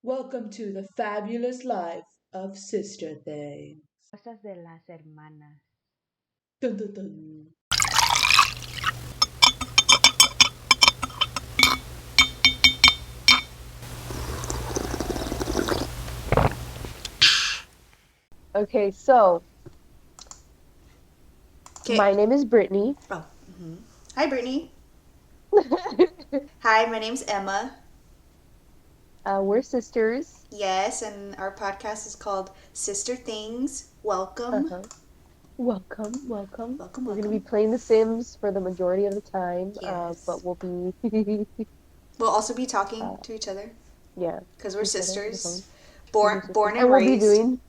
Welcome to the fabulous life of Sister Thing. Cosas de las hermanas. Dun, dun, dun. Okay, so Okay. my name is Brittany. Oh. Hi, Brittany. Hi, my name's Emma. We're sisters. Yes, and our podcast is called Sister Things. Welcome. Uh-huh. Welcome. Welcome, We're gonna be welcome. playing The Sims for the majority of the time. Yes. But we'll be We'll also be talking Uh, to each other yeah. because we're each other, sisters. we're Born and and we'll be raised. doing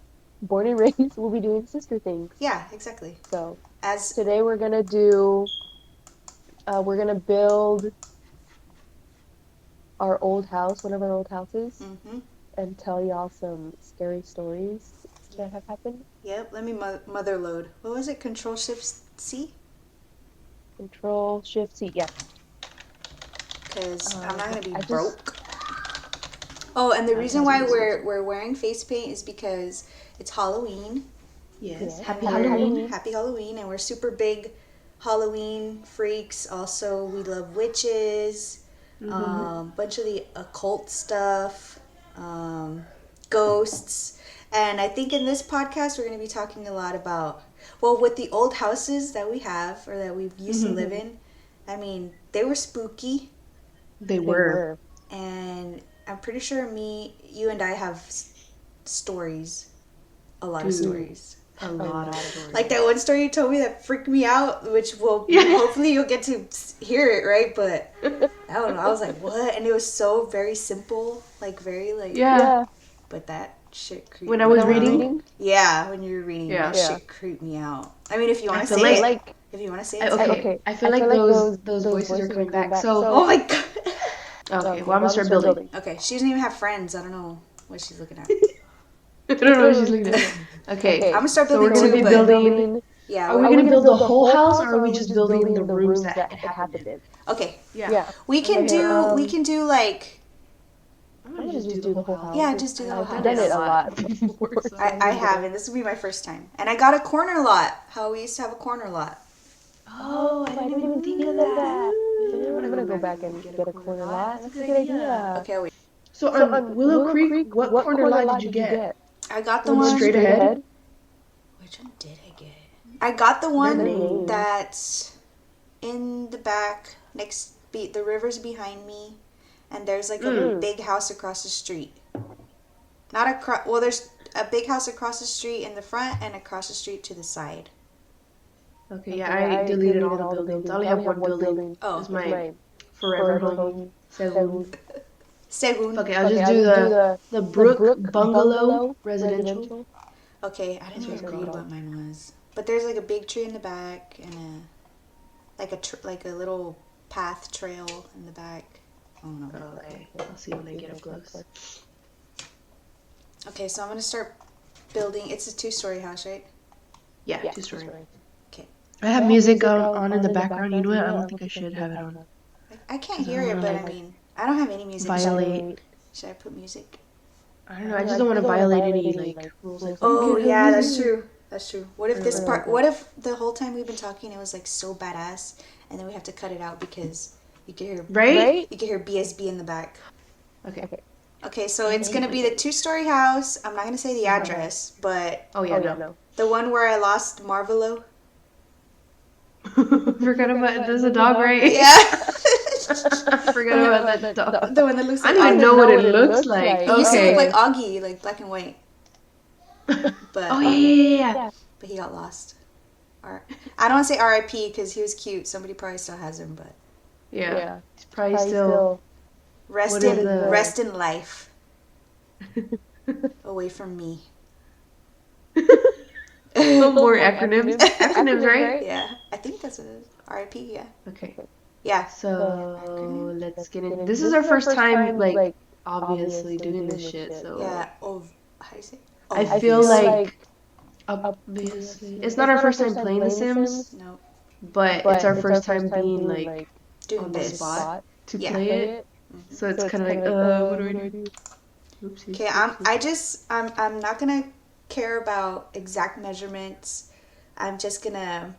born and raised. We'll be doing sister things. Yeah, exactly. So As today we're gonna do. We're gonna build our old house, one of our old houses, mhm. and tell y'all some scary stories that have happened. Yep. Let me mother load. What was it? Control Shift C. Control Shift C. Yeah. Because I'm not gonna be I just- broke. Oh, and the I reason just why use we're wearing face paint is because it's Halloween. Yes. Yeah. Happy We're- Halloween. Happy Halloween, and we're super big Halloween freaks. Also, we love witches, bunch of the occult stuff, ghosts, and I think in this podcast we're going to be talking a lot about with the old houses that we have or that we used to live in. I mean, they were spooky, They They were. and I'm pretty sure you and I have stories, a lot of Dude. stories. A lot of stories. Like that one story you told me that freaked me out, which will Yeah. hopefully you'll get to hear it, right? But I don't know. I was like, what? And it was so very simple, like very like. Yeah. Yeah. But that shit creeped When me I was out. reading? Yeah, when you were reading, Yeah. that Yeah. shit creeped me out. I mean, if you want I to feel say like- it, if you want to say I, it, okay. say it. Okay. I feel like those voices are coming back. So, Oh my god. okay. Well, I'm gonna start building. Okay, she doesn't even have friends. I don't know what she's looking at. I don't know what she's looking at. Okay. I'm gonna start So building we're gonna too, be but building. yeah. Are we gonna build the whole house, or are we just building the rooms that it happened in? Okay, Yeah. we can Okay, we can do like. I'm I'm gonna just do the whole house. Yeah, just do the whole I've house. done it a lot. before, so I haven't. This will be my first time. And I got a corner lot. How we used to have a corner lot. Oh, I didn't even think of that. that. I'm gonna go back and get a corner lot. That's a good idea. Okay, wait. So on Willow Creek, what corner lot did you get? I got The the one one. straight ahead? Which one did I get? I got the one names. that's in the back the river's behind me, and there's like a big house across the street. Not across. Well, there's a big house across the street in the front and across the street to the side. Okay, yeah, I deleted all the buildings. I only have one building. Oh, It's my forever home. Segun. Segun. Okay, I'll just do the Brook Bungalow Residential. Okay, I didn't That's even what read it's what mine was. But there's like a big tree in the back and like a little path trail in the back. I don't know. Okay, I'll see when I get up close. Okay, so I'm gonna start building. It's a 2-story house, right? Yeah, Yeah, 2-story. Okay. I have music on in the background. You know what? I don't think I should have it on. I can't hear it, but I mean, I don't have any music. Violate. Should I put music? I don't know. I just don't want to violate any like rules. Like, Oh okay, yeah, have that's music. true. That's true. What if this part? What if the whole time we've been talking, it was like so badass, and then we have to cut it out because you can hear Right? you can hear BSB in the back. Okay. Okay, so it's gonna be the 2-story house. I'm not gonna say the address, but Oh yeah, no. the one where I lost Marvelo. Forgot about. There's a dog, right? Yeah. Forgot about that dog. The one that looks I like don't even Augie. know what it looks like. He used to Okay. look like Augie, like black and white. But Oh yeah. but he got lost. I don't want to say R.I.P. because he was cute. Somebody probably still has him, but Yeah. It's probably still. rest What is in the- rest in life away from me. No more acronyms. Acronyms, right? Yeah, I think that's what it is. R.I.P. Yeah, Okay. yeah. So let's get in. This is our first time, like, obviously doing this shit. So Yeah. Oh, how do you say? I feel like obviously it's not our first time playing The Sims, No, but it's our first time being like doing on the this. spot to Yeah. play it. So it's kind of like, what do I do? Oopsies. Okay, I'm not gonna care about exact measurements. I'm just gonna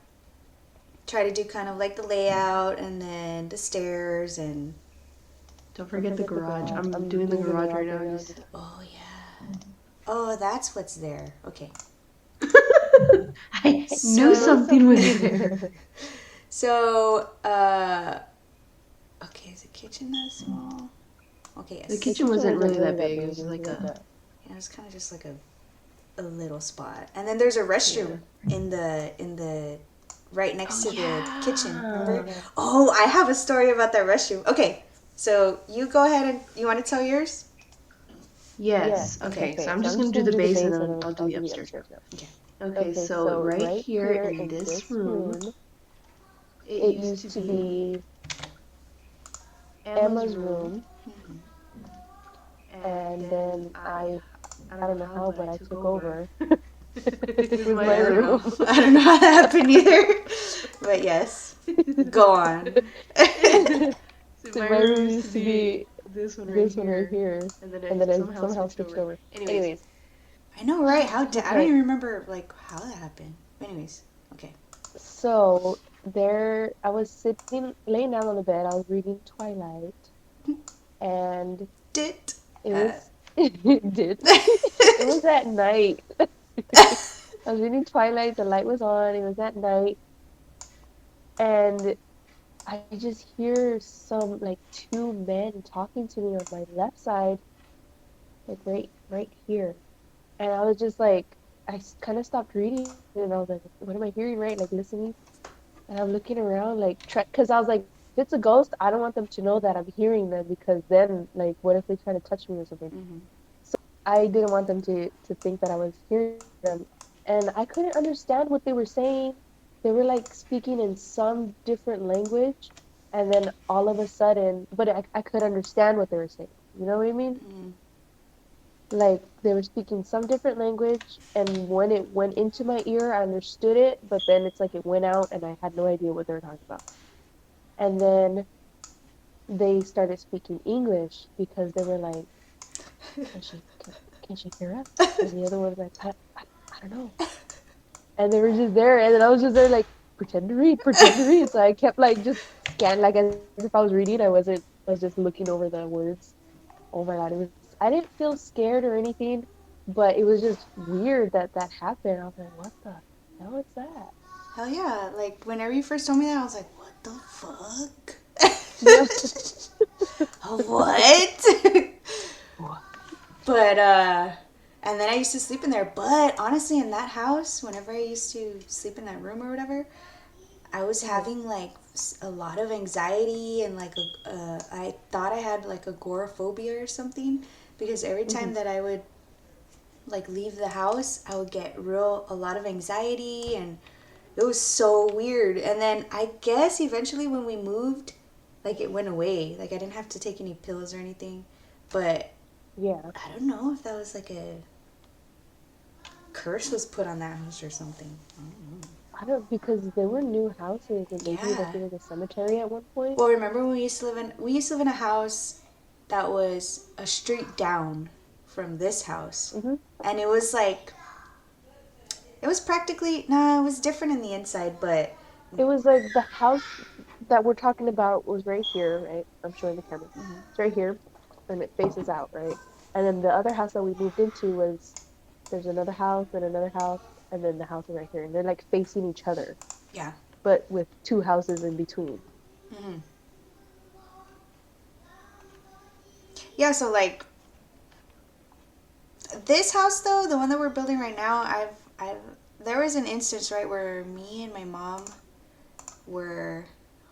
try to do kind of like the layout and then the stairs and Don't forget the garage. I'm doing the garage right now. oh yeah. Oh, that's what's there. Okay. I knew something was there. So, okay, is the kitchen that small? Okay, yes. The kitchen wasn't really that big. It was like a. Yeah, it was kind of just like a little spot. And then there's a restroom in the right next to the kitchen. Remember? Oh, I have a story about that restroom. Okay, so you go ahead and you want to tell yours? Yes. Okay. So I'm just gonna do the base and then I'll do the upstairs. Okay. Okay. So right here in this room, it used to be Emma's room, and then I don't know how, but I took over. This is my room. I don't know how that happened either. But yes. Go on. So my room used to be this one right here. And then I somehow switched over. Anyways. I know, right? I don't even remember like how that happened. Anyways, okay. So there, I was laying down on the bed. I was reading Twilight, and it was it was at night. I was reading Twilight. The light was on. It was at night, and I just hear some like two men talking to me on my left side, like right here, and I was just like, I kind of stopped reading, and I was like, what am I hearing? Right, like listening. And I'm looking around, like, because I was like, if it's a ghost, I don't want them to know that I'm hearing them, because then, like, what if they try to touch me or something? Mm-hmm. So I didn't want them to think that I was hearing them. And I couldn't understand what they were saying. They were, like, speaking in some different language. And then all of a sudden, but I could understand what they were saying. You know what I mean? Mm-hmm. Like, they were speaking some different language, and when it went into my ear, I understood it, but then it's like it went out, and I had no idea what they were talking about. And then they started speaking English, because they were like, can she hear us? And the other one was like, I don't know. And they were just there, and then I was just there like, pretend to read. So I kept like just scanning, like as if I was reading. I was just looking over the words. Oh my God, I didn't feel scared or anything, but it was just weird that happened. I was like, what the hell is that? Hell yeah. Like, whenever you first told me that, I was like, what the fuck? What? But, and then I used to sleep in there. But, honestly, in that house, whenever I used to sleep in that room or whatever, I was having, like, a lot of anxiety and, like, I thought I had, like, agoraphobia or something. Because every time that I would, like, leave the house, I would get a lot of anxiety, and it was so weird. And then I guess eventually when we moved, like, it went away. Like, I didn't have to take any pills or anything. But yeah, I don't know if that was like a curse was put on that house or something. I don't, because there were new houses, and maybe Yeah. like there was a cemetery at one point. Well, remember when we used to live in a house that was a street down from this house, and it was like, it was practically, it was different in the inside, but It was like the house that we're talking about was right here, right? I'm showing the camera. It's right here, and it faces out, right? And then the other house that we moved into there's another house and another house, and then the house is right here, and they're like facing each other. Yeah. But with two houses in between. Mm-hmm. Yeah, so like this house though, the one that we're building right now, there was an instance, right, where me and my mom were,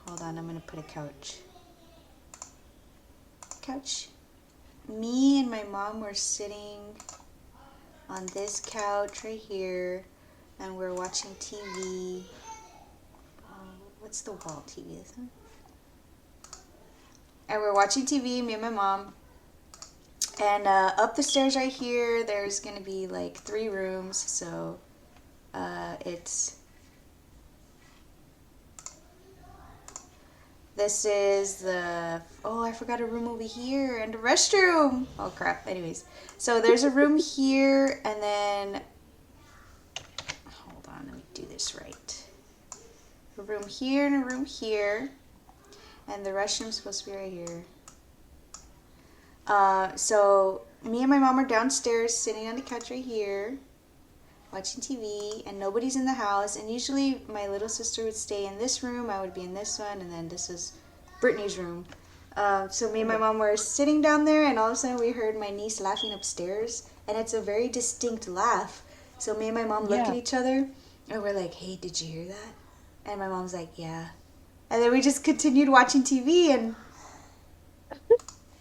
hold on, I'm gonna put a couch. Me and my mom were sitting on this couch right here, and we're watching TV. What's the wall TV? This one? And we're watching TV, me and my mom. And up the stairs right here, there's going to be like 3 rooms. So This is the, oh, I forgot a room over here and a restroom. Oh crap. Anyways, so there's a room here, and then, hold on, let me do this right. A room here and a room here, and the restroom's supposed to be right here. So me and my mom are downstairs sitting on the couch right here, watching TV, and nobody's in the house. And usually my little sister would stay in this room, I would be in this one, and then this is Brittany's room. So me and my mom were sitting down there, and all of a sudden we heard my niece laughing upstairs, and it's a very distinct laugh. So me and my mom look at each other, and we're like, "Hey, did you hear that?" And my mom's like, "Yeah." And then we just continued watching TV, and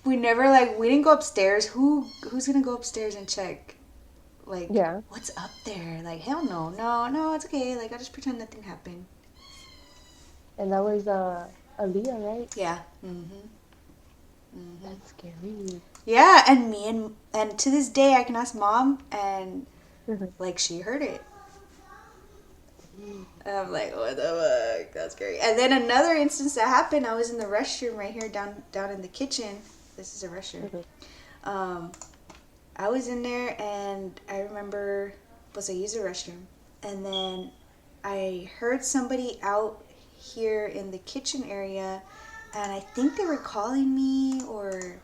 we never, like, we didn't go upstairs. Who's gonna go upstairs and check? Like, what's up there? Like, hell no. No, it's okay. Like, I'll just pretend nothing happened. And that was Aaliyah, right? Yeah. That's scary. Yeah, and and to this day I can ask Mom, and like, she heard it. I'm like, what the fuck? That's scary. And then another instance that happened, I was in the restroom right here down in the kitchen. This is a restroom. I was in there, and I remember, I used the restroom, and then I heard somebody out here in the kitchen area, and I think they were calling me or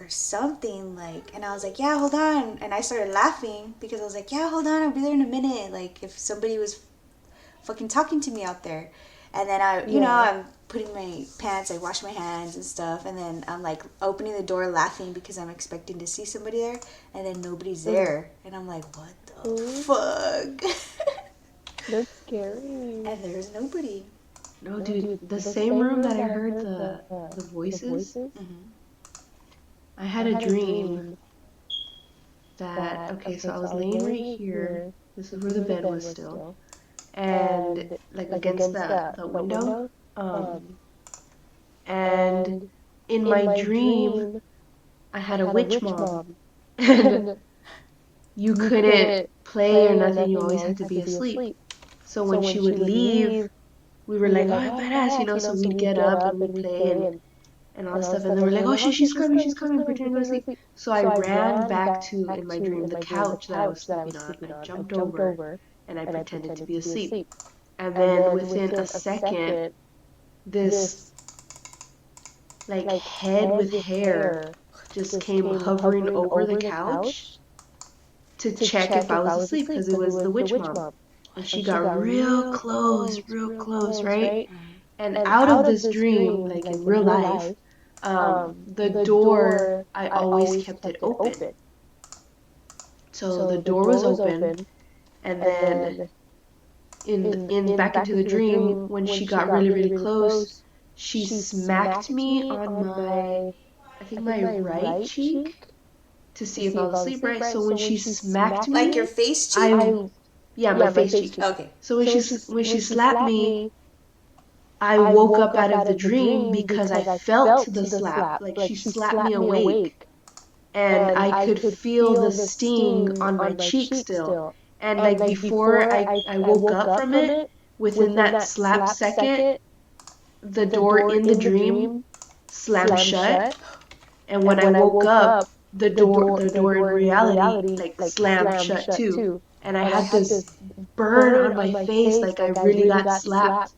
something, like, and I was like, yeah, hold on, and I started laughing because I was like, yeah, hold on, I'll be there in a minute, like, if somebody was fucking talking to me out there. And then I'm putting my pants, I wash my hands and stuff, and then I'm like opening the door laughing because I'm expecting to see somebody there, and then nobody's there, and I'm like, what the fuck? That's scary. And there's nobody. No, dude, the same room that I heard the voices. I had a dream that, okay, so I was laying right here. This is where the bed was still. And like against the window. And in my dream, I had a witch mom. And you couldn't play or nothing, you always had to be asleep. So when she would leave, we were like, oh, badass, so we'd get up and we'd play and all that stuff. And then we're like, oh, she's coming, pretend to go to sleep. So I ran back to, in my dream, the couch that I was sleeping on. I jumped over and I pretended to be asleep. And then within a second, this like head with hair just came hovering over the couch to check if I was asleep, because it was the witch mom. And she got real close, right? And out of this dream, like in real life, the door, I always kept it open. So the door was open, and then in back into the dream, when she got really close, she smacked me on my right cheek to see if I was asleep, right? So when she smacked me, like your face cheek? Yeah, my face cheek. Okay. So when she slapped me, I woke up out of the dream because I felt the slap. Like, she slapped me awake. And I could feel the sting on my cheek still. And like before I woke up from it, within that slap second, the door in the dream slammed shut. And when I woke up, the door in reality like slammed shut too. And I had this burn on my face, like I really got slapped.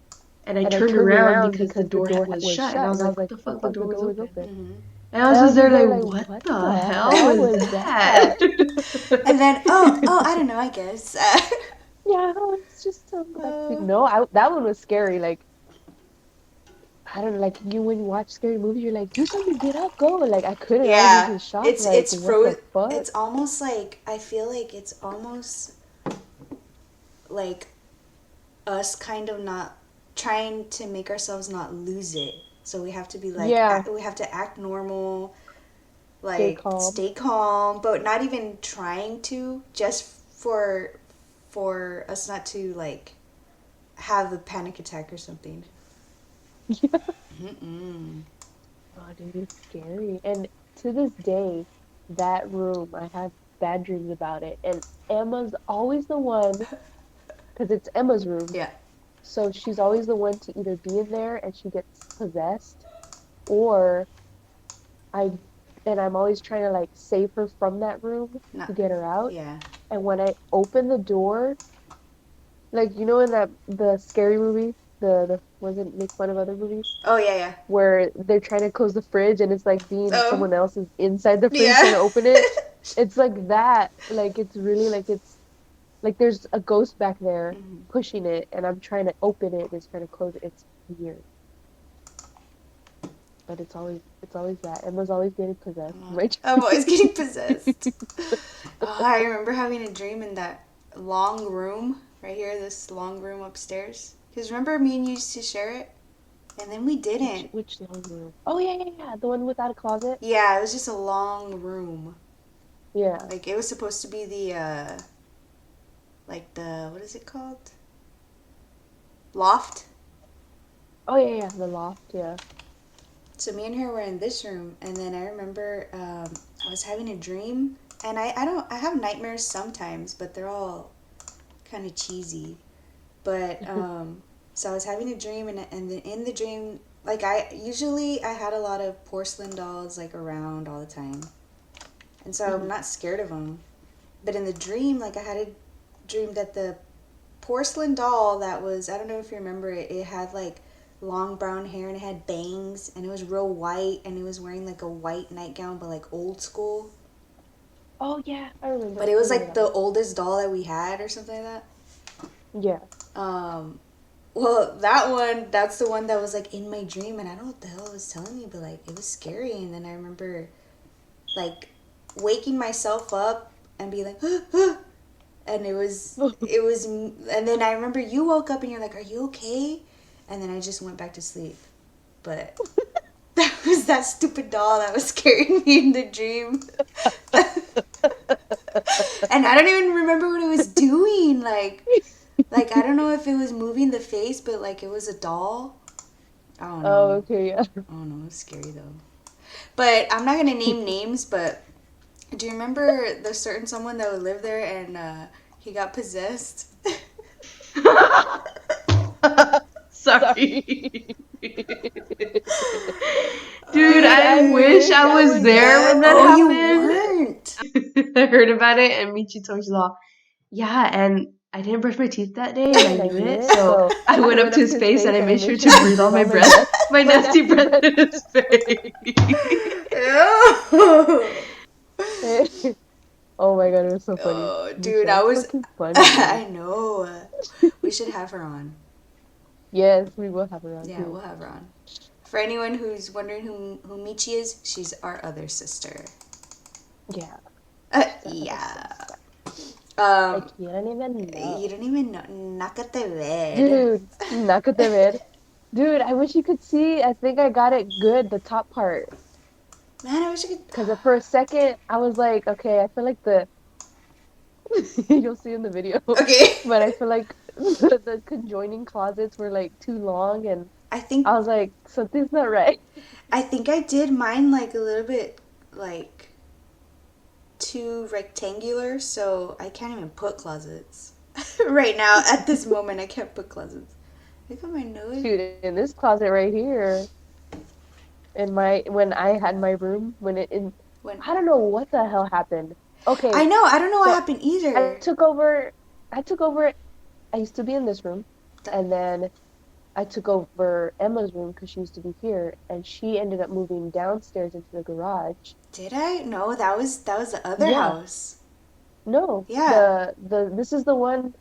And I turned around because the door was shut. And I was like, what the fuck, the door was open. And I was just there like, what the hell was that? And then, I don't know, I guess. Yeah, it's just so no, that one was scary. Like, I don't know, like, when you watch scary movies, you're like, do something, get up, go. Like, I couldn't. I was just shocked. It's frozen. It's almost like, I feel like it's almost like us kind of not trying to make ourselves not lose it. So we have to be like, we have to act normal, like stay calm, but not even trying to, just for us not to like have a panic attack or something. Yeah. Oh, dude, it's scary. And to this day, that room, I have bad dreams about it. And Emma's always the one, because it's Emma's room. Yeah. So she's always the one to either be in there and she gets possessed, or I and I'm always trying to like save her from that room No. to get her out. Yeah. And when I open the door, like you know in the scary movie, the wasn't make fun of other movies Oh yeah. where they're trying to close the fridge and it's like being Oh. someone else is inside the fridge Yeah. trying to open it. It's like that. Like it's really like it's like there's a ghost back there pushing it and I'm trying to open it and it's trying to close it. It's weird. But it's always that. Emma's always getting possessed. I'm always getting possessed. Oh, I remember having a dream in that long room right here, this long room upstairs. Because remember me and you used to share it? And then we didn't. Which long room? Oh, yeah. The one without a closet? Yeah, it was just a long room. Yeah. Like, it was supposed to be the, what is it called? Loft? Oh, yeah. The loft, yeah. So me and her were in this room, and then I remember I was having a dream, and I have nightmares sometimes, but they're all kind of cheesy. But so I was having a dream, and then in the dream, like I had a lot of porcelain dolls like around all the time, and so I'm not scared of them. But in the dream, like I had a dream that the porcelain doll that was, I don't know if you remember it, it had like long brown hair and it had bangs and it was real white and it was wearing like a white nightgown but like old school. Oh yeah, I remember. But it was like the oldest doll that we had or something like that. Yeah. Well, that's the one that was like in my dream and I don't know what the hell it was telling me, but like it was scary. And then I remember like waking myself up and be like and it was and then I remember you woke up and you're like, are you okay? And then I just went back to sleep. But that was that stupid doll that was scaring me in the dream. And I don't even remember what it was doing. Like I don't know if it was moving the face, but like it was a doll. I don't know. Oh, okay, yeah. I don't know. It was scary though. But I'm not gonna name names. But do you remember the certain someone that would live there and he got possessed? Sorry. Dude, I wish I was there when that happened. You weren't. I heard about it and Michi told me, yeah, and I didn't brush my teeth that day and I knew it, so I went up to his face and I made sure to breathe all my breath, my nasty breath in his face. Oh my god, it was so funny. Oh, dude, I was funny. I know. We should have her on. Yes, we will have her on. Yeah, too. we'll have her on. For anyone who's wondering who Michi is, she's our other sister. Yeah. Yeah. Like, you don't even know. You don't even know. Nácate ver. Dude, nácate ver. Dude, I wish you could see. I think I got it good, the top part. Man, I wish I could. Because for a second, I was like, okay, I feel like you'll see in the video. Okay. But I feel like the conjoining closets were like too long and I was like, something's not right. I think I did mine like a little bit like too rectangular, so I can't even put closets. Right now, at this moment, I can't put closets. Look at my nose. Dude, in this closet right here, when I had my room, I don't know what the hell happened. Okay. I know, I don't know what happened either. I took over, I used to be in this room, and then I took over Emma's room because she used to be here, and she ended up moving downstairs into the garage. Did I? No, that was the other house. No. Yeah. This is the one,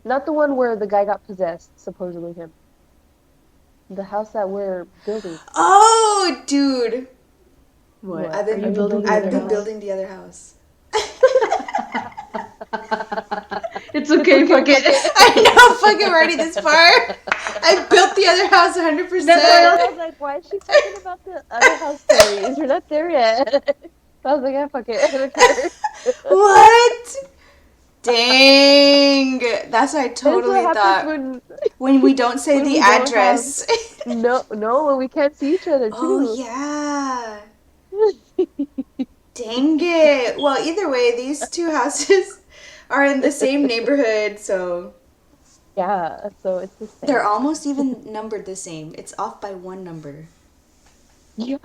not the one where the guy got possessed, supposedly him. The house that we're building. Oh, dude. What? I've been building the other house. It's okay, fuck it. I know, fuck it, we're already this far. I built the other house 100%. That's why I was like, why is she talking about the other house stories? We're not there yet. I was like, yeah, fuck it. I don't care. What? Dang. That's what I totally thought. When we don't say the address. No, when we can't see each other, too. Oh, yeah. Dang it. Well, either way, these two houses are in the same neighborhood, so Yeah, so it's the They're same. almost even numbered the same. It's off by one number. Yeah.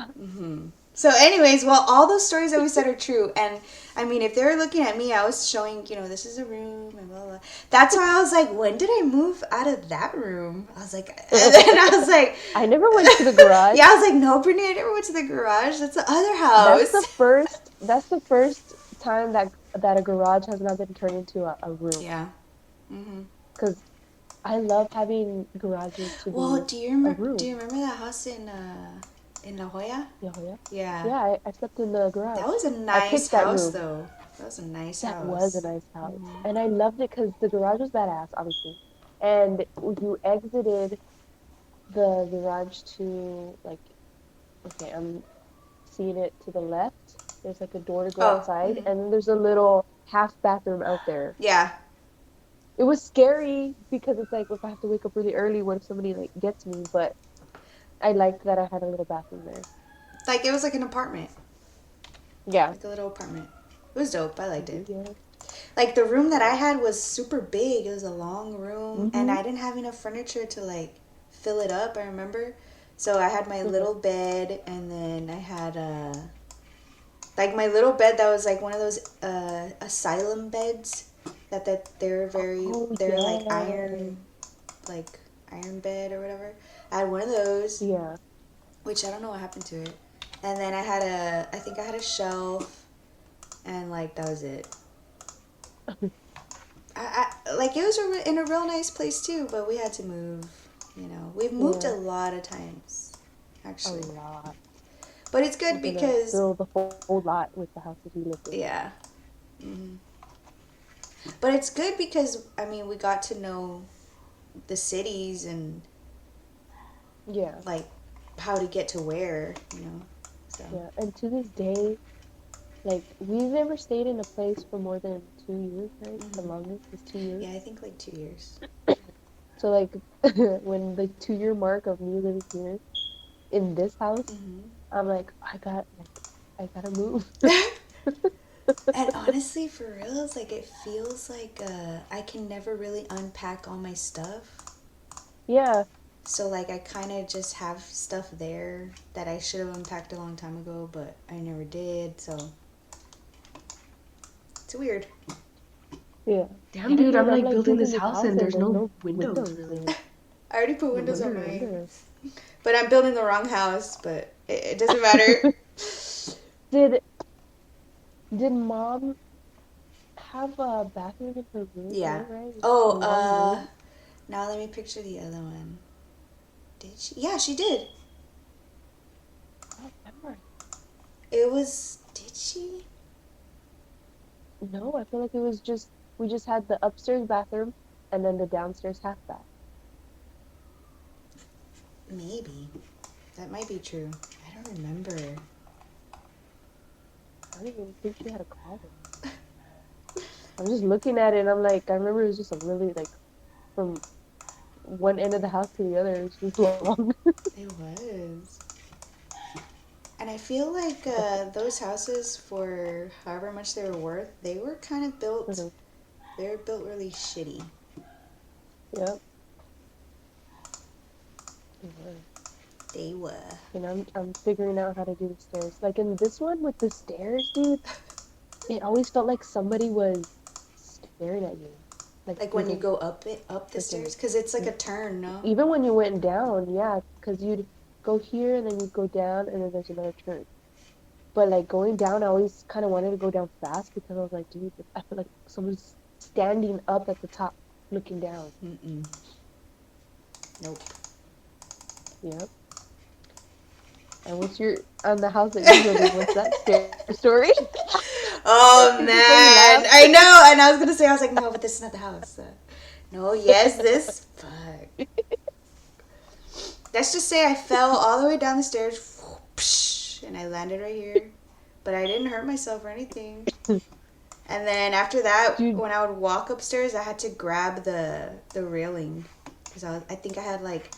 So, anyways, well, all those stories that we said are true. And I mean, if they were looking at me, I was showing, this is a room and blah, blah. That's why I was like, when did I move out of that room? I was like, and then I was like, I never went to the garage. yeah, I was like, no, Brittany, I never went to the garage. That's the other house. That's the first time that a garage has not been turned into a room. Yeah. Mm-hmm. Because I love having garages to Well, be do you a remember? room. Do you remember that house in La Jolla? Yeah. Yeah. Yeah, I slept in the garage. That was a I nice picked that house, room. though. That was a nice That house. was a nice house. And I loved it because the garage was badass, obviously. And you exited the garage to, like, okay, I'm seeing it to the left. There's like a door to go outside. And then there's a little half bathroom out there. Yeah. It was scary because it's like, if I have to wake up really early, what if somebody, like, gets me? But I liked that I had a little bathroom there. Like, it was like an apartment. Yeah. Like a little apartment. It was dope. I liked it. Yeah. Like, the room that I had was super big. It was a long room. And I didn't have enough furniture to, like, fill it up, I remember. So I had my little bed, and then I had, like, my little bed that was, like, one of those asylum beds that they're like iron bed or whatever. I had one of those. Yeah. Which I don't know what happened to it. And then I think I had a shelf, and, like, that was it. I like, it was in a real nice place too, but we had to move. We've moved a lot of times, actually. A lot. But it's good because fill the whole lot with the houses we lived in. Yeah. Mm-hmm. But it's good because, I mean, we got to know the cities and like how to get to where, So. Yeah, and to this day, like, we've never stayed in a place for more than 2 years, right? The longest is 2 years. Yeah, I think like 2 years. So, like, when the 2-year mark of me living here in this house, I'm like, I gotta move. And honestly, for real, it's like, it feels like I can never really unpack all my stuff. Yeah. So, like, I kind of just have stuff there that I should have unpacked a long time ago, but I never did, so it's weird. Yeah. Damn, dude, I'm like building this house and there's no windows, really. I already put windows on mine. But I'm building the wrong house, but it doesn't matter. Did Mom have a bathroom in her room? Yeah. Right? Oh, now let me picture the other one. Did she? Yeah, she did. I don't remember. Did she? No, I feel like it was just, we just had the upstairs bathroom and then the downstairs half bath. Maybe. That might be true. I don't remember. I don't even think she had a closet. I'm just looking at it and I'm like, I remember it was just a really, like, from one end of the house to the other, it was just long. It was. And I feel like those houses, for however much they were worth, they were kind of built, they were built really shitty. Yep. They were. And I'm figuring out how to do the stairs. Like, in this one with the stairs, dude, it always felt like somebody was staring at you. Like when you go up the stairs? Because it's like a turn, no? Even when you went down, yeah, because you'd go here and then you'd go down and then there's another turn. But, like, going down, I always kind of wanted to go down fast because I was like, dude, I feel like someone's standing up at the top looking down. Nope. Yep. And what's on the house that you live in, what's that story? Oh, man. I know. And I was going to say, I was like, no, but this is not the house. No, yes, this. Fuck. Let's just say I fell all the way down the stairs, and I landed right here. But I didn't hurt myself or anything. And then after that, when I would walk upstairs, I had to grab the railing. Because I think I had, like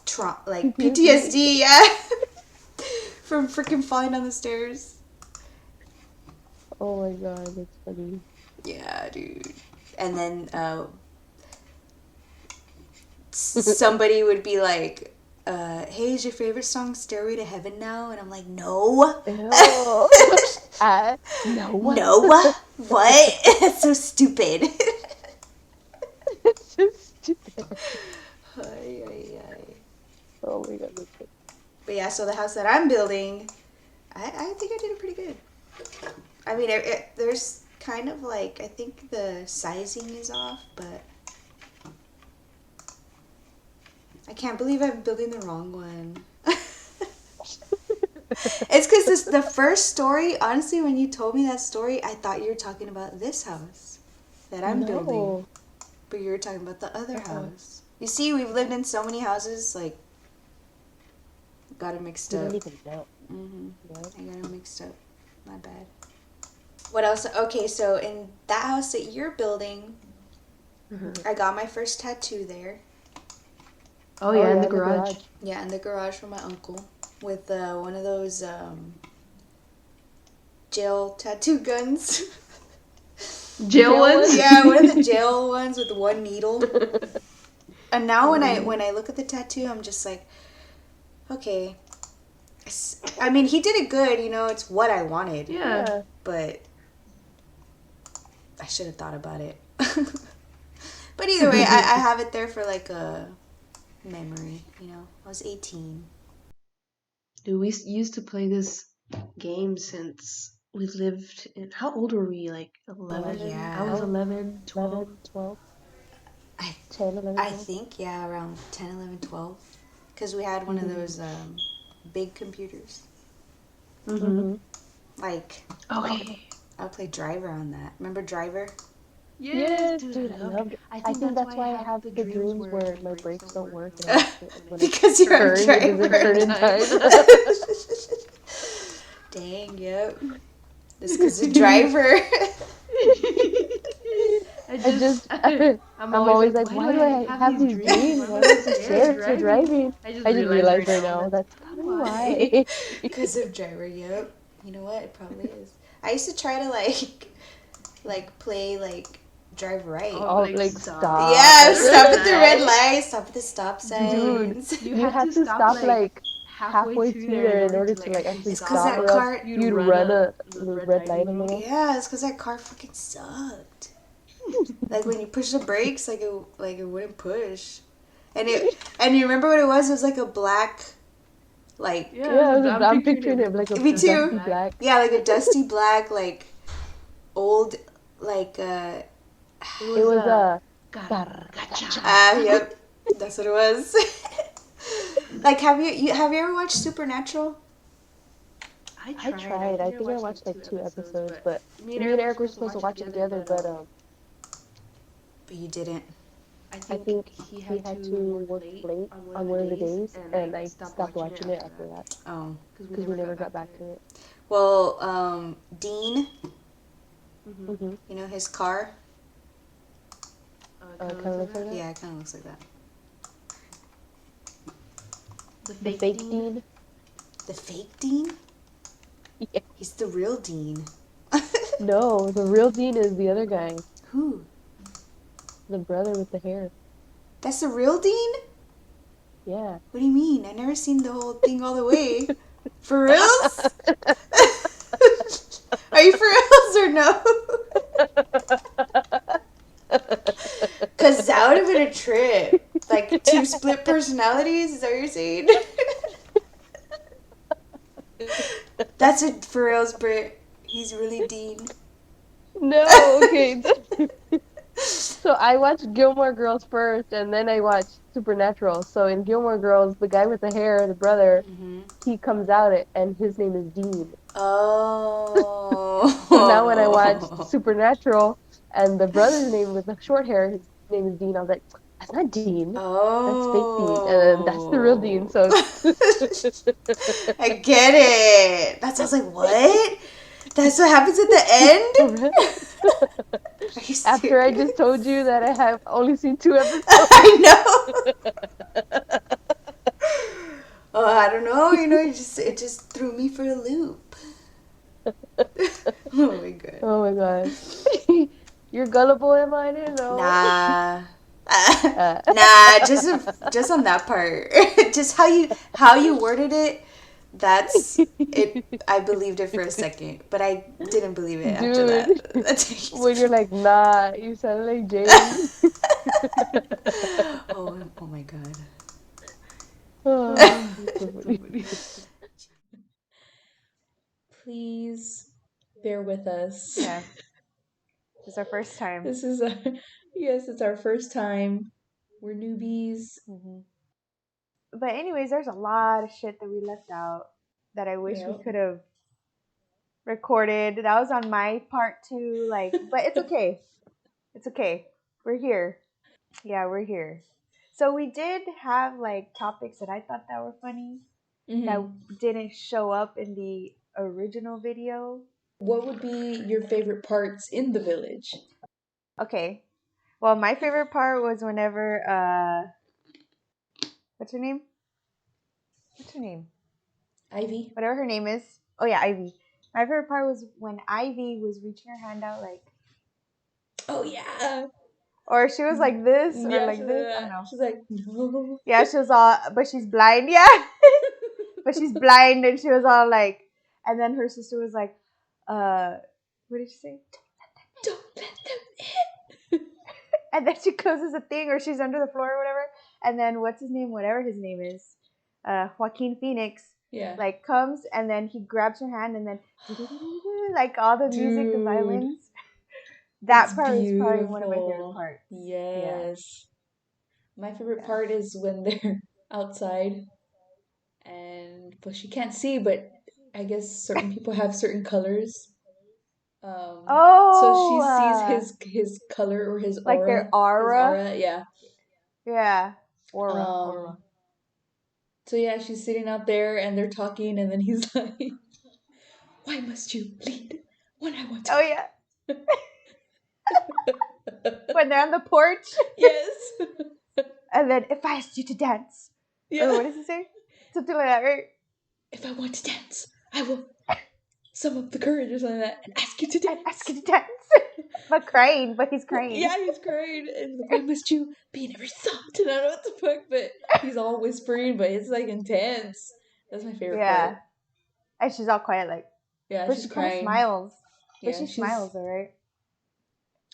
PTSD, yeah. From freaking falling down the stairs. Oh my god, that's funny. Yeah, dude. And then somebody would be like, hey, is your favorite song Stairway to Heaven now? And I'm like, no. No. No. No? What? That's so stupid. It's so stupid. Ay, ay, ay. Oh my god. That's it. But yeah, so the house that I'm building, I think I did it pretty good. I mean, there's kind of like, I think the sizing is off, but I can't believe I'm building the wrong one. It's because the first story, honestly, when you told me that story, I thought you were talking about this house that I'm building. But you were talking about the other house. You see, we've lived in so many houses, like, got it mixed up. You don't even know. Mm-hmm. Yeah. I got it mixed up. My bad. What else? Okay, so in that house that you're building, I got my first tattoo there. Oh yeah, in the garage. Yeah, in the garage from my uncle with one of those jail tattoo guns. Jail ones? Yeah, one of the jail ones with one needle. And now when I look at the tattoo, I'm just like, okay. I mean, he did it good, you know, it's what I wanted. Yeah. But I should have thought about it. But either way, I have it there for like a memory, you know. I was 18. Dude, we used to play this game since we lived in... How old were we? Like 11? Yeah. I was 11, 12. 11, 12. I 10, 11, I 12. think, yeah, around 10, 11, 12. Because we had one of those big computers. Mm-hmm. Like, Okay. I would play Driver on that. Remember Driver? Yes, dude, I loved it. I think that's why I have the dreams where my brakes don't work. And I have to, when Because you're a turn, it doesn't turn in driver. Dang, yep. This is a driver. I'm always like, why do I have these dreams? Why am I so scared for driving? I just realized right now that's probably why. Because of Driver, yep. You know what? It probably is. I used to try to like play like drive right. Oh, like stop. Yeah, stop at the red light, stop at the stop signs. Dude, you had to stop like halfway through there in order to like actually It's 'cause stop. that car, you'd run a red light a little. yeah, it's because that car fucking sucked. Like when you push the brakes, like it wouldn't push. And you remember what it was? It was like a black, like I'm picturing it like a me too. dusty black. Yeah, like a dusty black, like old, like It was a yep, that's what it was. Like, have you ever watched Supernatural? I tried. I think I watched like 2 episodes, but me and Eric were supposed to watch it together, but you didn't. I think he had to work late on one of the days, and I stopped watching it after that. Oh, because we never got back to it. Well, Dean, Mm-hmm. you know his car. Kind of looks like that. Yeah, it kind of looks like that. The fake Dean. The fake Dean? Yeah. He's the real Dean. No, the real Dean is the other guy. Who? The brother with the hair. That's the real Dean? Yeah. What do you mean? I never seen the whole thing all the way. For reals? Are you for reals or no? Because that would have been a trip. Like 2 split personalities? Is that what you're saying? That's it for reals, Britt. He's really Dean. No, okay. So I watched Gilmore Girls first, and then I watched Supernatural. So in Gilmore Girls, the guy with the hair, the brother, he comes out, and his name is Dean. Oh. So now when I watched Supernatural, and the brother's name with the short hair, his name is Dean, I was like, that's not Dean. Oh. That's fake Dean. And that's the real Dean. So I get it. That sounds like, what? That's what happens at the end? After I just told you that I have only seen 2 episodes. I know. Oh, I don't know. You know, it just threw me for a loop. Oh my god. Oh my god. You're gullible, am I? I didn't know. Nah. Nah, just on that part. Just how you worded it. That's it. I believed it for a second, but I didn't believe it after that. When you're like, nah, you sound like James. Oh my god. Oh, so funny. Please bear with us. Yeah. It's our first time. This is yes, it's our first time. We're newbies. But anyways, there's a lot of shit that we left out that I wish we Yep. could have recorded. That was on my part too. But it's okay. It's okay. We're here. Yeah, we're here. So we did have topics that I thought that were funny that didn't show up in the original video. What would be your favorite parts in the village? Okay. Well, my favorite part was whenever what's her name? Ivy. Whatever her name is. Oh yeah, Ivy. My favorite part was when Ivy was reaching her hand out Oh yeah. or she was like this or Yeah, like this. I don't know. She's like, no. Yeah, she was all, but she's blind. Yeah. But she's blind and she was all like, and then her sister was like, what did she say? Don't let them in. And then she closes the thing or she's under the floor or whatever. And then what's his name? Whatever his name is, Joaquin Phoenix. Yeah. Comes and then he grabs her hand and then like all the music, the violins. That part is probably one of my favorite parts. Yes. Yeah. My favorite part is when they're outside and she can't see, but I guess certain people have certain colors. So she sees his color or his aura. Like their aura. His aura, yeah. Yeah. Aura. So yeah, she's sitting out there and they're talking and then he's like, why must you bleed when I want to? Oh yeah. When they're on the porch. Yes. And then if I asked you to dance. Yeah. Or what does he say? Something like that, right? If I want to dance, I will sum up the courage or something like that and ask you to dance. But crying, but he's crying. Yeah, he's crying. And why must you be never soft? And I don't know what the fuck, but he's all whispering, but it's like intense. That's my favorite part. And she's all quiet, like. Yeah, but she's she crying. kind of smiles. But Yeah, she smiles, alright?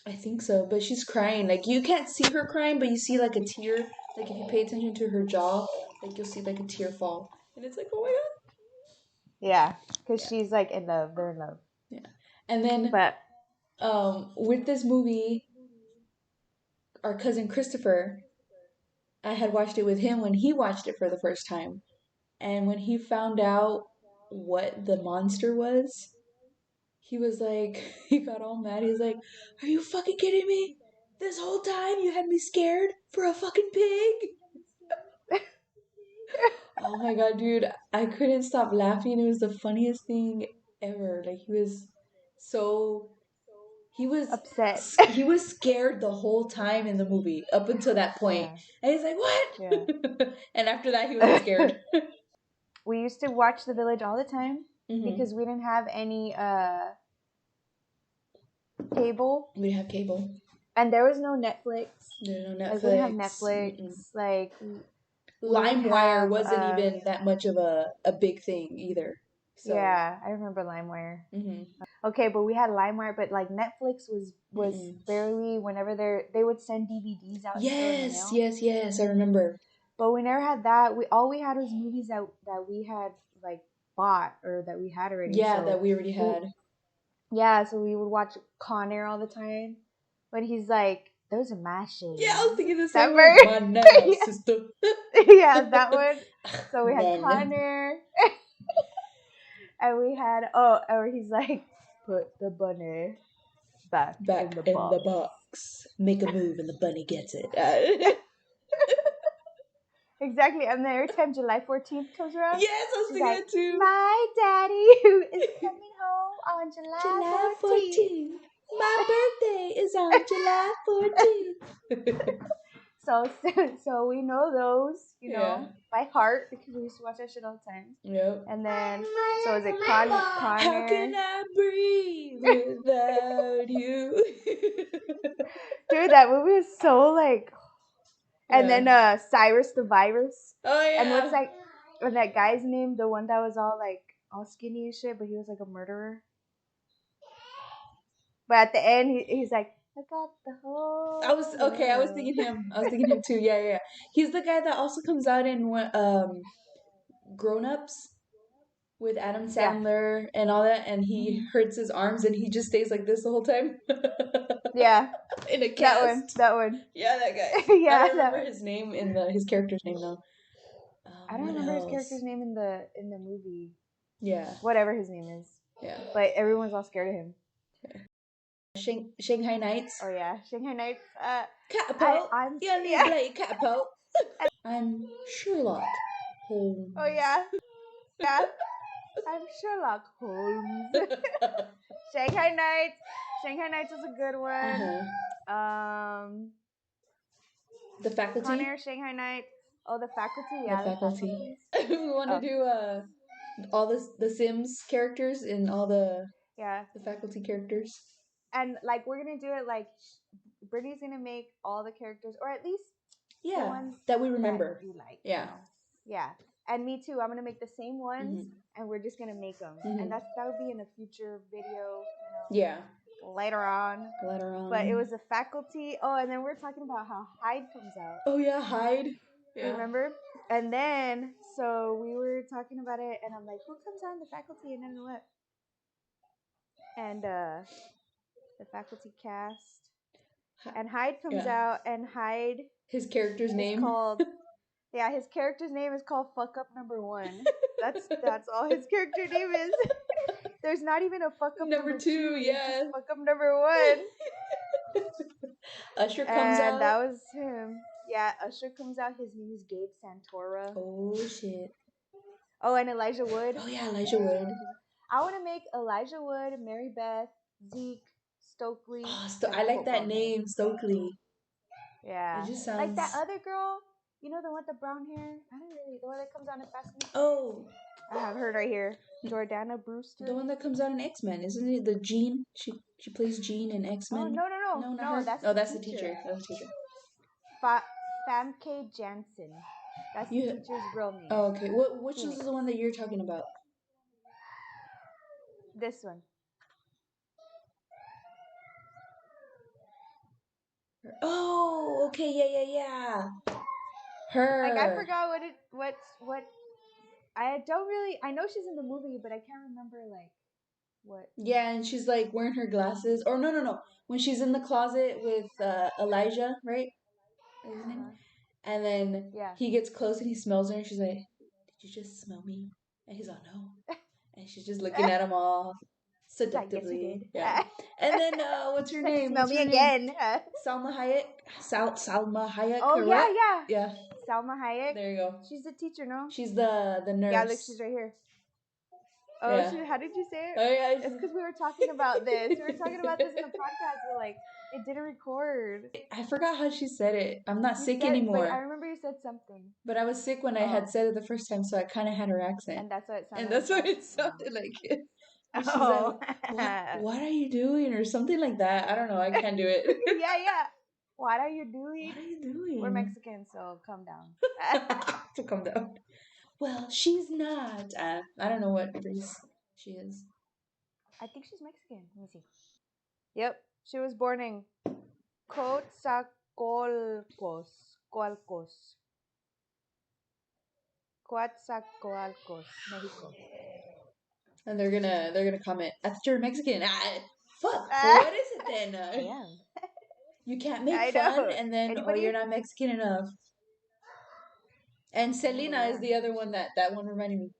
I think so, but she's crying. Like, you can't see her crying, but you see like a tear. Like, if you pay attention to her jaw, like, you'll see like a tear fall. And it's like, oh my god. Yeah, because she's like in love. They're in love. Yeah. And then, with this movie, our cousin Christopher, I had watched it with him when he watched it for the first time. And when he found out what the monster was, he was like, he got all mad. He was like, are you fucking kidding me? This whole time you had me scared for a fucking pig? Oh my god, dude. I couldn't stop laughing. It was the funniest thing ever. Like, he was upset. He was scared the whole time in the movie, up until that point. Yeah. And he's like, what? Yeah. And after that, he wasn't scared. We used to watch The Village all the time because we didn't have any cable. We didn't have cable. And there was no Netflix. There's no Netflix. Like, we didn't have Netflix. Like, LimeWire wasn't even that much of a big thing either. So. Yeah, I remember LimeWire. Okay, but we had LimeWire, but like Netflix was barely, whenever they would send DVDs out. Yes, I remember. But we never had that. All we had was movies that we had like bought or that we had already. Yeah, so that we already had. So we would watch Con Air all the time. But he's like, those are my shades. Yeah, I was thinking the same one. My now, sister. Yeah, that one. So we had Con Air. And we had, or he's like, put the bunny back in the box. Make a move and the bunny gets it. Exactly. And then every time July 14th comes around. Yes, I was thinking like, that too. My daddy is coming home on July 14th. My birthday is on July 14th. So we know those, you know, by heart because we used to watch that shit all the time. Yep. And then, so is it Con Air? How can I breathe without you? Dude, that movie was so like, And then Cyrus the Virus. Oh yeah. And what's like, and that guy's name, the one that was all like all skinny and shit, but he was like a murderer. But at the end, he's like, I got the whole. I was thinking him. I was thinking him too. Yeah. He's the guy that also comes out in Grown Ups with Adam Sandler and all that, and he hurts his arms and he just stays like this the whole time. Yeah. In a cast. That one. Yeah, that guy. Yeah. I don't remember his name his character's name though. I don't remember his character's name in the movie. Yeah. Whatever his name is. Yeah. But everyone's all scared of him. Shanghai Nights. Oh yeah, Shanghai Nights. Catapult. I'm Catapult. I'm Sherlock Holmes. Oh yeah. Yeah. I'm Sherlock Holmes. Shanghai Nights. Shanghai Nights is a good one. The Faculty. Con Air, Shanghai Nights. Oh, The Faculty. Yeah, The Faculty. We want to do all the Sims characters and all the Faculty characters. And like we're gonna do it like Brittany's gonna make all the characters, or at least the ones that we remember. That you like. Yeah. You know? Yeah. And me too. I'm gonna make the same ones, and we're just gonna make them, and that would be in a future video. Yeah. Later on. But it was The Faculty. Oh, and then we're talking about how Hyde comes out. Oh yeah, Hyde. Yeah. Remember? And then so we were talking about it, and I'm like, who comes out in The Faculty, and then what? And the Faculty cast, and Hyde comes out, and Hyde. His character's name called. Yeah, his character's name is called Fuck Up Number 1. That's all his character name is. There's not even a Fuck Up number 2. Yeah. Fuck Up Number 1. Usher comes out. And that was him. Yeah, Usher comes out. His name is Gabe Santora. Oh shit. Oh, and Elijah Wood. Oh yeah, Elijah Wood. I want to make Elijah Wood, Mary Beth, Zeke, Stokely. Oh, I like that name, Stokely. Yeah. It just sounds like that other girl. You know the one with the brown hair? I don't really. The one that comes out in Fast and the Oh. I have her right here. Jordana Brewster. The one that comes out in X-Men, isn't it? The Jean. She plays Jean in X-Men. Oh, no. No, that's the teacher. That's the teacher. Famke Janssen. That's the teacher's real name. Oh, okay. Which is the one that you're talking about? This one. Oh, okay. Yeah. Her. Like I forgot what I don't really. I know she's in the movie, but I can't remember like what. Yeah, and she's like wearing her glasses. Or no. When she's in the closet with Elijah, right? Is his name? And then he gets close and he smells her, and she's like, "Did you just smell me?" And he's like, "No." And she's just looking at him all seductively. Yeah. And then what's her name? Smell me again. Salma Hayek. Salma Hayek. Oh correct? yeah. Salma Hayek. There you go. She's the teacher, no? She's the nurse. Yeah, look, she's right here. Oh, how did you say it? Oh yeah. It's because we were talking about this. We were talking about this in the podcast, but like it didn't record. I forgot how she said it. I'm not sick anymore. I remember you said something. But I was sick when I had said it the first time, so I kind of had her accent. And that's what it sounded. And that's why it sounded like it. And she's like, what are you doing? Or something like that. I don't know. I can't do it. Yeah. What are you doing? What are you doing? We're Mexican, so calm down. So calm down. Well, she's not. I don't know what race she is. I think she's Mexican. Let me see. Yep. She was born in Coatzacoalcos. Coatzacoalcos, Mexico. And they're gonna comment, "I thought you're Mexican." Fuck. What is it then? Yeah. You can't make fun, and then you're not Mexican enough. And Selena is the other one that one reminded me.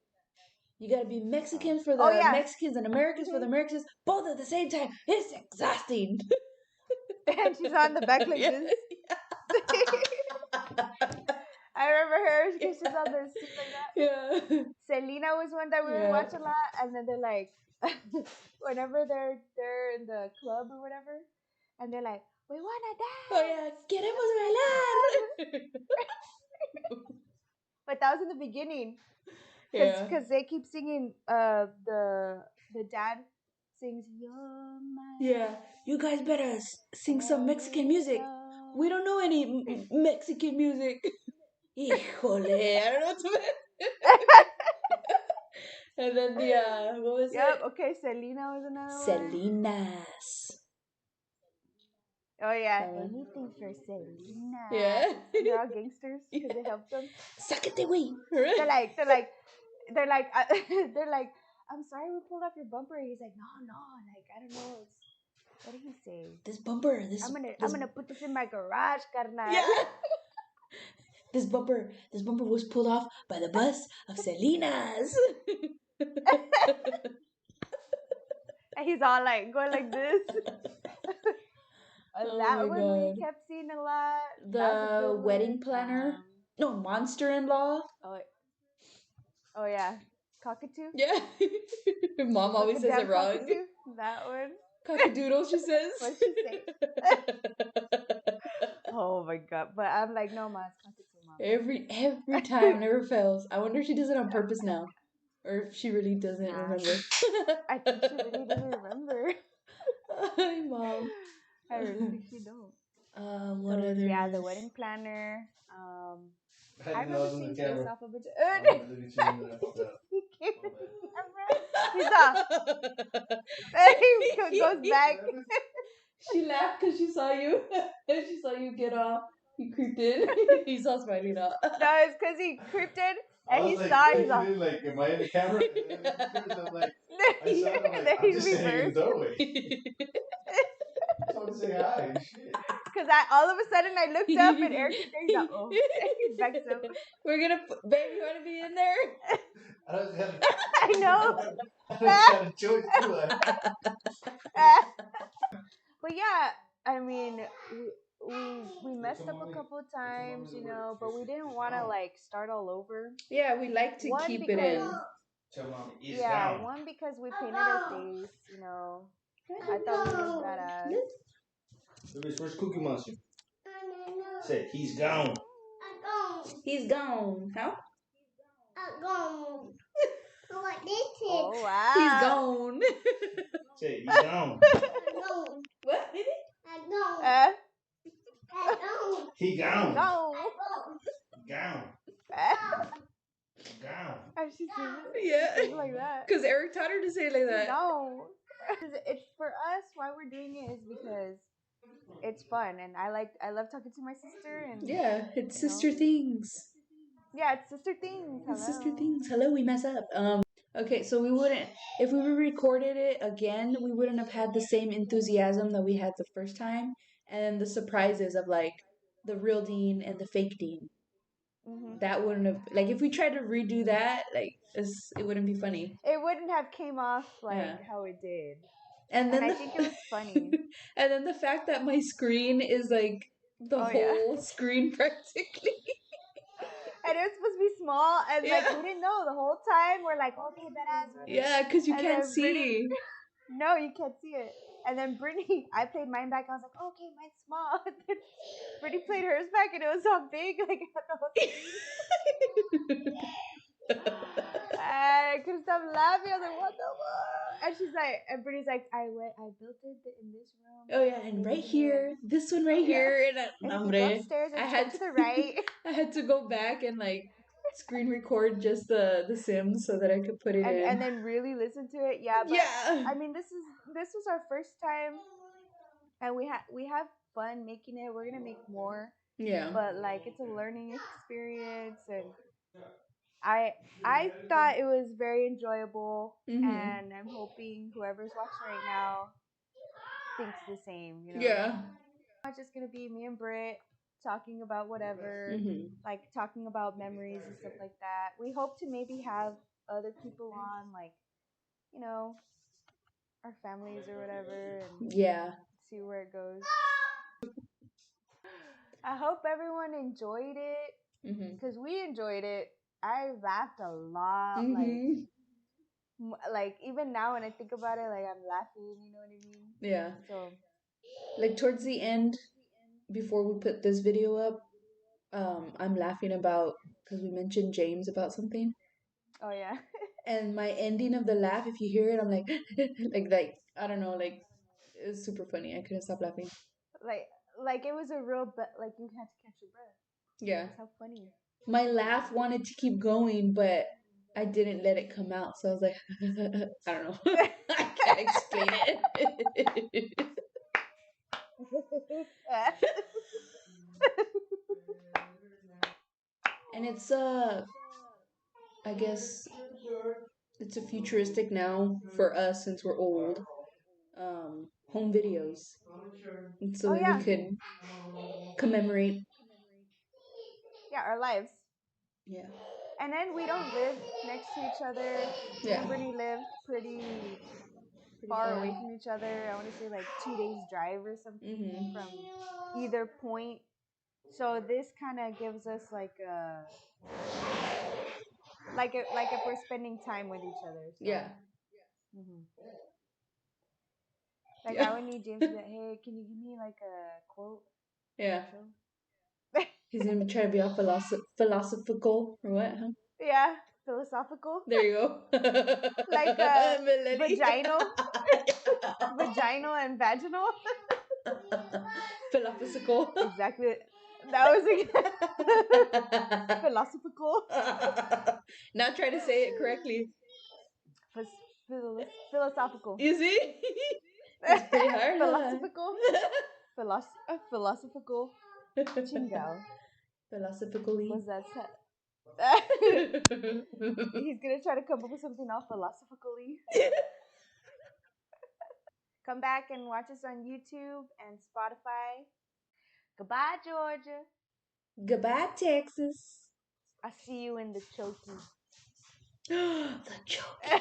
You gotta be Mexican for the Mexicans and Americans for the Americans, both at the same time. It's exhausting. And she's on the back like this. I remember her because she's on the seat like that. Yeah. Selena was one that we would watch a lot, and then they're like, whenever they're in the club or whatever, and they're like, "We wanna dance." Oh yeah, queremos bailar. But that was in the beginning. Because they keep singing, the dad sings, "You're my..." Yeah, you guys better sing some Mexican music We don't know any Mexican music. Híjole, I don't know what to And then the what was Yep. it? Okay, Selena was another one. Selena's. Oh yeah, anything for Selena. Yeah. They're all gangsters because it helps them. Sácate, güey. They're like, they're like, I'm sorry we pulled off your bumper. He's like, no, like I don't know. It's, what did he say? This bumper. I'm gonna put this in my garage, carnal. Yeah. This bumper was pulled off by the bus of Selena's. And he's all like going like this. Oh That my one God. we kept seeing a lot. That was a The good wedding one. planner. No, monster-in-law. Oh yeah, cockatoo. Yeah. Mom always says it wrong. Cockatoo. That one. Cockadoodle, she says. What'd she say? Oh my god! But I'm like, no, ma, it's cockatoo, mom. Every time, never fails. I wonder if she does it on purpose now, or if she really doesn't remember. I think she really doesn't remember. Hi, Mom. I really think she don't. What other? Yeah, the wedding planner. I remember seeing Face Off a bit. He came in the camera. He's off. He goes back. She laughed because she saw you. And she saw you get off. He creeped in. He saw Smiley now. No, it's because he creeped in and he saw. He's off. Like, am I in the camera? I'm like, I saw him, I'm like, I'm just standing in the doorway. I just want to say hi. Shit. Because all of a sudden I looked up and Eric is there. He's like, oh, he's back up. We're gonna, babe, you want to be in there? I don't have. I know. I don't have a choice, do I? But yeah, I mean, we messed up a couple of times, you know, but we didn't want to like start all over. Yeah, we like to keep it in. Yeah, one because we painted our face, you know. I thought we looked badass. Where's Cookie Monster? Say, he's gone. He's gone. How? Oh wow. He's gone. Say, he's gone. What, baby? He gone. No. Gone. Gone. How she say Yeah. it like that? Because Eric taught her to say it like that. No. It's for us. Why we're doing it is because it's fun, and I love talking to my sister, and Yeah, it's you sister know. things. Yeah, it's sister things. It's Hello. sister things. Hello, we mess up. Okay, so we wouldn't, if we recorded it again, we wouldn't have had the same enthusiasm that we had the first time, and the surprises of like the real Dean and the fake Dean. Mm-hmm. That wouldn't have, like, if we tried to redo that, like, it wouldn't be funny. It wouldn't have came off like how it did. And then I think it was funny. And then the fact that my screen is like the whole screen practically. And it was supposed to be small, and like we didn't know the whole time. We're like, okay, badass. Yeah, because you can't see. Brittany, no, you can't see it. And then Brittany, I played mine back. I was like, okay, mine's small. And then Brittany played hers back, and it was all big, like the whole screen. I couldn't stop laughing. I was like, what the fuck? And she's like, and Brittany's like, I built it in this room. Oh yeah, and right here, this one right here, and if you go upstairs and turn to the right. I had to go back and like screen record just the Sims so that I could put it in, and then really listen to it. Yeah, but yeah. I mean, this was our first time, and we have fun making it. We're gonna make more. Yeah. But like, it's a learning experience, and I thought it was very enjoyable, and I'm hoping whoever's watching right now thinks the same. You know. Yeah. It's just gonna be me and Britt talking about whatever, like talking about memories and stuff like that. We hope to maybe have other people on, like, you know, our families or whatever, and see where it goes. I hope everyone enjoyed it, because we enjoyed it. I laughed a lot, like even now when I think about it, like I'm laughing. You know what I mean? Yeah. So, like towards the end, before we put this video up, I'm laughing about because we mentioned James about something. Oh yeah. And my ending of the laugh, if you hear it, I'm like, like I don't know, like it's super funny. I couldn't stop laughing. Like like it was a real, but like you had to catch your breath. Yeah. That's how funny. My laugh wanted to keep going, but I didn't let it come out. So I was like, I don't know. I can't explain it. And it's I guess it's a futuristic now for us since we're old. Home videos. And so that we could commemorate. Yeah, our lives. Yeah. And then we don't live next to each other. Me and Brittany live pretty far away from each other. I want to say like 2 days drive or something from either point. So this kind of gives us like if we're spending time with each other. So. Yeah. Mm-hmm. Like I would need James to be like, hey, can you give me like a quote? Yeah. He's gonna try to be all philosophical or what? Huh? Yeah, philosophical. There you go. Like vaginal, vaginal and vaginal. Philosophical. Exactly. That was philosophical. Now try to say it correctly. Philosophical. You see? It's pretty hard. Philosophical. Philosophical. Chingao. Philosophically. What's that? He's gonna try to come up with something all philosophically. Come back and watch us on YouTube and Spotify. Goodbye, Georgia. Goodbye, Texas. I see you in the chokey. The chokey.